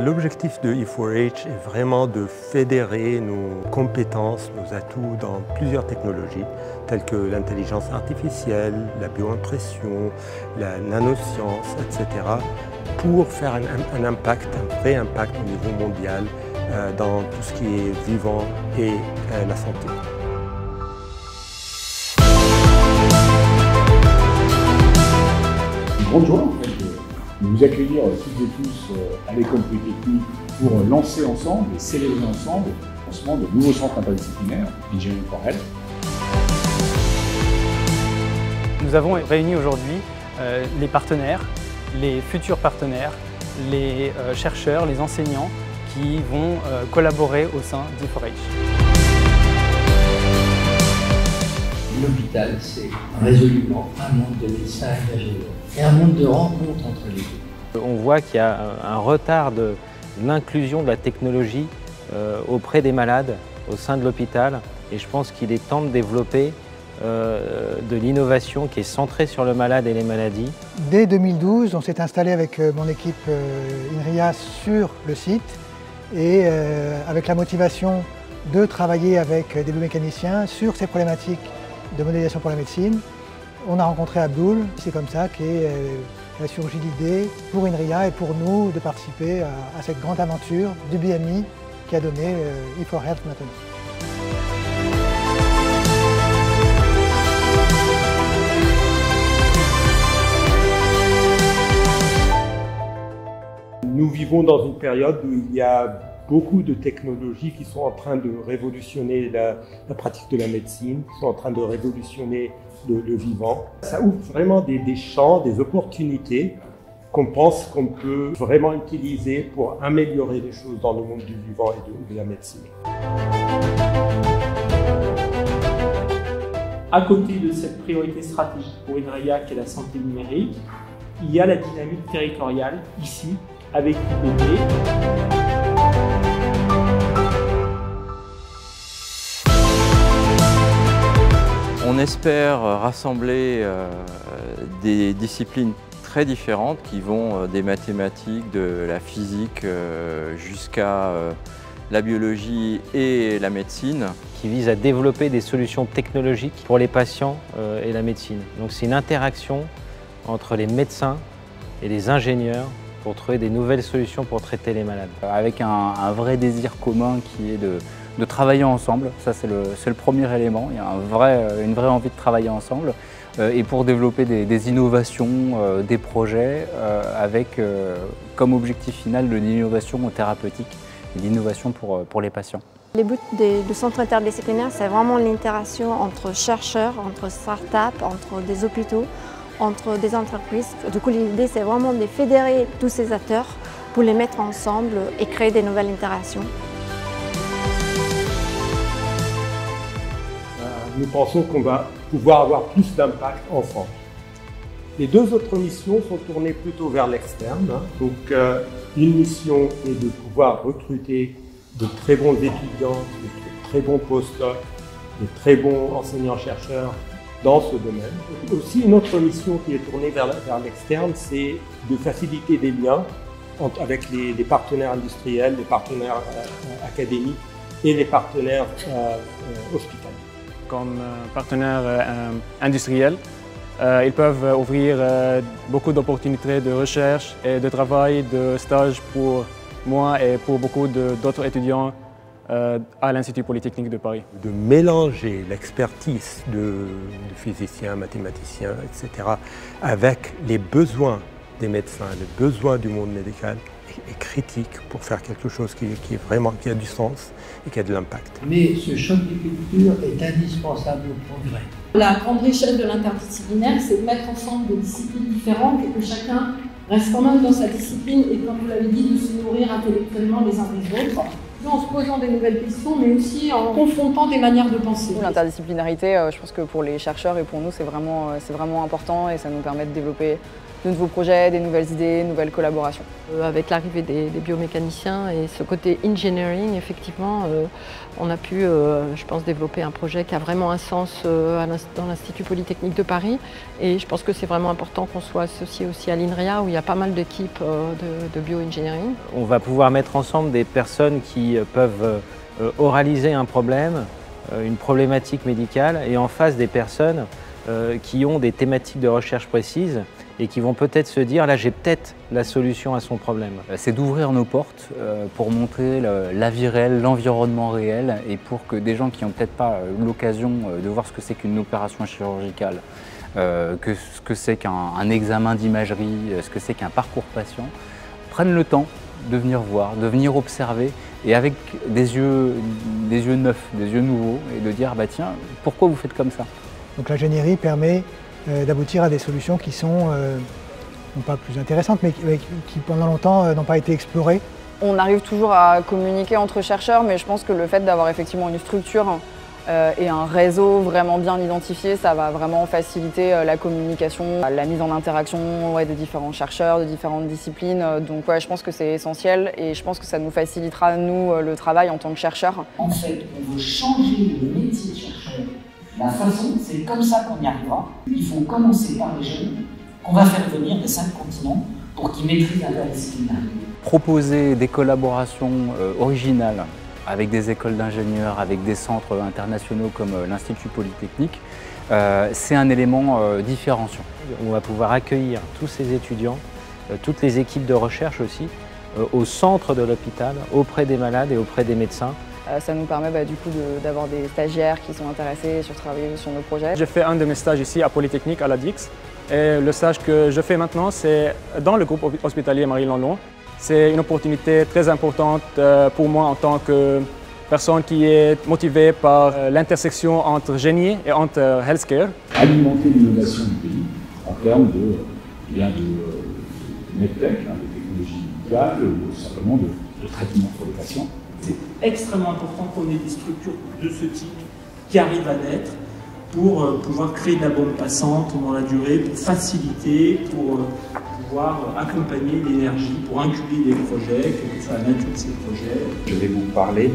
L'objectif de E4H est vraiment de fédérer nos compétences, nos atouts dans plusieurs technologies, telles que l'intelligence artificielle, la bioimpression, la nanoscience, etc., pour faire un impact, un vrai impact au niveau mondial dans tout ce qui est vivant et la santé. Grande joie en fait, de vous accueillir toutes et tous à l'école polytechnique pour lancer ensemble et célébrer ensemble le lancement de nouveaux centres interdisciplinaires Engineering for Health. Nous avons réuni aujourd'hui les partenaires, les futurs partenaires, les chercheurs, les enseignants qui vont collaborer au sein d'E4H. L'hôpital, c'est résolument un monde de médecins et d'ingénieurs et un monde de rencontres entre les deux. On voit qu'il y a un retard de l'inclusion de la technologie auprès des malades au sein de l'hôpital et je pense qu'il est temps de développer de l'innovation qui est centrée sur le malade et les maladies. Dès 2012, on s'est installé avec mon équipe INRIA sur le site et avec la motivation de travailler avec des biomécaniciens sur ces problématiques de modélisation pour la médecine. On a rencontré Abdul, c'est comme ça qu'a surgi l'idée pour INRIA et pour nous de participer à cette grande aventure du BMI qui a donné E4Health maintenant. Nous vivons dans une période où il y a beaucoup de technologies qui sont en train de révolutionner la pratique de la médecine, qui sont en train de révolutionner le vivant. Ça ouvre vraiment des champs, des opportunités qu'on pense qu'on peut vraiment utiliser pour améliorer les choses dans le monde du vivant et de la médecine. À côté de cette priorité stratégique pour INRIA qui est la santé numérique, il y a la dynamique territoriale ici avec l'IBT. On espère rassembler des disciplines très différentes qui vont des mathématiques, de la physique jusqu'à la biologie et la médecine, qui vise à développer des solutions technologiques pour les patients et la médecine. Donc c'est une interaction entre les médecins et les ingénieurs pour trouver des nouvelles solutions pour traiter les malades. Avec un vrai désir commun qui est de travailler ensemble, ça c'est le premier élément, il y a une vraie envie de travailler ensemble et pour développer des innovations, des projets avec comme objectif final de l'innovation thérapeutique et l'innovation pour les patients. Les buts du centre interdisciplinaire, c'est vraiment l'interaction entre chercheurs, entre start-up, entre des hôpitaux, entre des entreprises. Du coup, l'idée, c'est vraiment de fédérer tous ces acteurs pour les mettre ensemble et créer des nouvelles interactions. Nous pensons qu'on va pouvoir avoir plus d'impact ensemble. Les deux autres missions sont tournées plutôt vers l'externe. Donc, une mission est de pouvoir recruter de très bons étudiants, de très bons postdocs, de très bons enseignants-chercheurs dans ce domaine. Aussi, une autre mission qui est tournée vers l'externe, c'est de faciliter des liens avec les partenaires industriels, les partenaires académiques et les partenaires hospitaliers. Comme partenaires industriels, ils peuvent ouvrir beaucoup d'opportunités de recherche et de travail, de stage pour moi et pour beaucoup d'autres étudiants à l'Institut Polytechnique de Paris. De mélanger l'expertise de physiciens, mathématiciens, etc. avec les besoins des médecins, les besoins du monde médical est critique pour faire quelque chose qui a du sens et qui a de l'impact. Mais ce choc des cultures est indispensable au progrès. La grande richesse de l'interdisciplinaire, c'est de mettre ensemble des disciplines différentes et que chacun reste quand même dans sa discipline et, comme vous l'avez dit, de se nourrir intellectuellement les uns des autres, en se posant des nouvelles questions, mais aussi en confrontant des manières de penser. L'interdisciplinarité, je pense que pour les chercheurs et pour nous, c'est vraiment important et ça nous permet de développer de nouveaux projets, des nouvelles idées, nouvelles collaborations. Avec l'arrivée des biomécaniciens et ce côté engineering, effectivement, on a pu, je pense, développer un projet qui a vraiment un sens dans l'Institut Polytechnique de Paris. Et je pense que c'est vraiment important qu'on soit associé aussi à l'INRIA, où il y a pas mal d'équipes de bioengineering. On va pouvoir mettre ensemble des personnes qui peuvent oraliser un problème, une problématique médicale, et en face des personnes qui ont des thématiques de recherche précises et qui vont peut-être se dire, là j'ai peut-être la solution à son problème. C'est d'ouvrir nos portes pour montrer la vie réelle, l'environnement réel, et pour que des gens qui n'ont peut-être pas l'occasion de voir ce que c'est qu'une opération chirurgicale, ce que c'est qu'un examen d'imagerie, ce que c'est qu'un parcours patient, prennent le temps de venir voir, de venir observer, et avec des yeux neufs, des yeux nouveaux, et de dire, bah tiens, pourquoi vous faites comme ça? Donc l'ingénierie permet d'aboutir à des solutions qui sont, non pas plus intéressantes, mais qui pendant longtemps n'ont pas été explorées. On arrive toujours à communiquer entre chercheurs, mais je pense que le fait d'avoir effectivement une structure et un réseau vraiment bien identifié, ça va vraiment faciliter la communication, la mise en interaction de différents chercheurs, de différentes disciplines. Donc ouais, je pense que c'est essentiel et je pense que ça nous facilitera, nous, le travail en tant que chercheurs. En fait, on veut changer le métier de chercheur. La façon, c'est comme ça qu'on y arrivera. Il faut commencer par les jeunes qu'on va faire venir des 5 continents pour qu'ils maîtrisent l'interdisciplinarité. Proposer des collaborations originales avec des écoles d'ingénieurs, avec des centres internationaux comme l'Institut Polytechnique, c'est un élément différenciant. On va pouvoir accueillir tous ces étudiants, toutes les équipes de recherche aussi, au centre de l'hôpital, auprès des malades et auprès des médecins. Ça nous permet du coup d'avoir des stagiaires qui sont intéressés sur travailler sur nos projets. J'ai fait un de mes stages ici à Polytechnique, à la DIX. Et le stage que je fais maintenant, c'est dans le groupe hospitalier Marie-Landlon. C'est une opportunité très importante pour moi en tant que personne qui est motivée par l'intersection entre génie et entre healthcare. Alimenter l'innovation du pays en termes de medtech, de technologie médicale ou simplement de traitement pour les patients. C'est extrêmement important qu'on ait des structures de ce type qui arrivent à naître pour pouvoir créer de la bande passante dans la durée, pour faciliter, pour pouvoir accompagner l'énergie, pour incuber des projets, quelle que soit la nature de ces projets. Je vais vous parler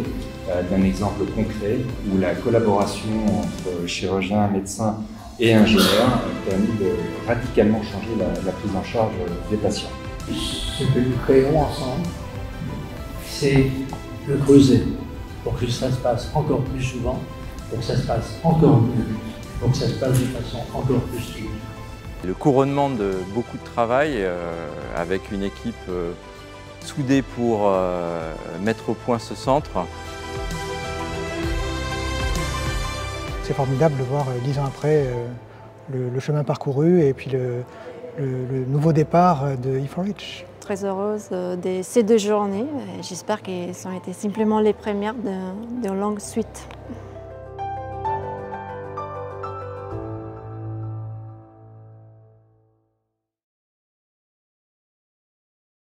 d'un exemple concret où la collaboration entre chirurgiens, médecins et ingénieurs a permis de radicalement changer la prise en charge des patients. Ce que nous créons ensemble, c'est le creuset pour que ça se passe encore plus souvent, pour que ça se passe encore mieux, pour que ça se passe de façon encore plus suivie. Le couronnement de beaucoup de travail avec une équipe soudée pour mettre au point ce centre. C'est formidable de voir 10 ans après le chemin parcouru et puis le nouveau départ de E4H. Très heureuse de ces 2 journées. J'espère qu'elles ont été simplement les premières d'une longue suite.